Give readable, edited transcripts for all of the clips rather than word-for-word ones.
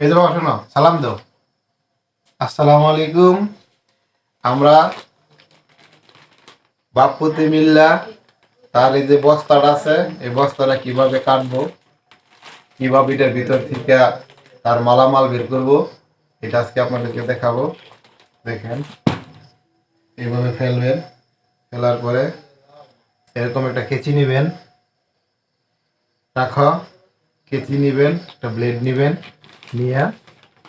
এই যে বাবা শোনো, সালাম দাও। আসসালামু আলাইকুম। আমরা বাপ্পতি মিল্লা তার এই যে বস্তাটা আছে, এই বস্তাটা কিভাবে কাটবো, কিভাবে এটার ভিতর থেকে তার মালামাল বের করবো, এটা আজকে আপনাদেরকে দেখাবো। দেখেন, এইভাবে ফেলবেন, ফেলার পরে এরকম একটা কেচি নিবেন, রাখো, কেচি নিবেন, একটা ব্লেড নিবেন, নিয়ে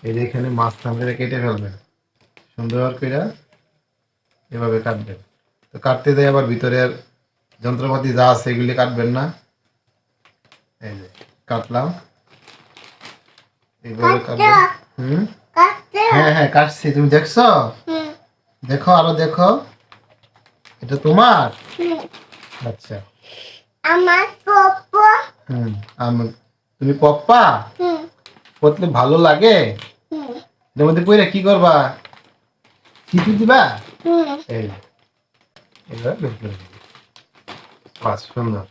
এই যে এখানে মাঝখান থেকে কেটে ফেলবেন সুন্দর করে, এভাবে কাটবেন। তো কাটতে দেয় আবার ভিতরের যন্ত্রপাতি যা আছে এগুলি কাটবেন না। এই যে কাটলাম, এইভাবে কাটবেন। হুম, হ্যাঁ হ্যাঁ কাটছি, তুমি দেখছো? দেখো, আরো দেখো, এটা তোমার। আচ্ছা, আমার পপো হুম, তুমি পপ্পা করতে ভালো লাগে? এর মধ্যে কইরা কি করবা, কিছু দিবা? এই এবার বের করে দিবি। বাস, সুন্দর।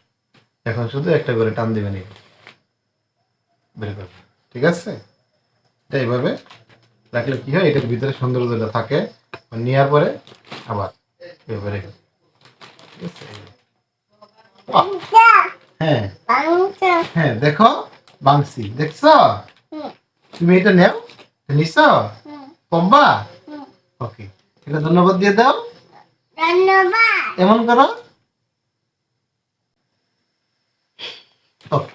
এখন শুধু একটা করে টান দিবেন, এই বের করবে। ঠিক আছে, এটা এইভাবে রাখলে কি হয়, এটার ভিতরে সৌন্দর্যটা থাকে। নেওয়ার পরে আবার এভাবে রেখে, ঠিক আছে? বাহ! হ্যাঁ হ্যাঁ, দেখো, বাংসি দেখছো? তুমি এটা নেও, নিছো পম্বা। ওকে, এটা ধন্যবাদ দিয়ে দাও, ধন্যবাদ। এমন করো। ওকে।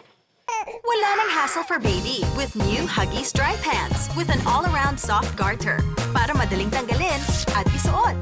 Wala nang hassle for baby with new Huggies Dry Pants with an all-around soft garter para madaling tanggalin at isuot.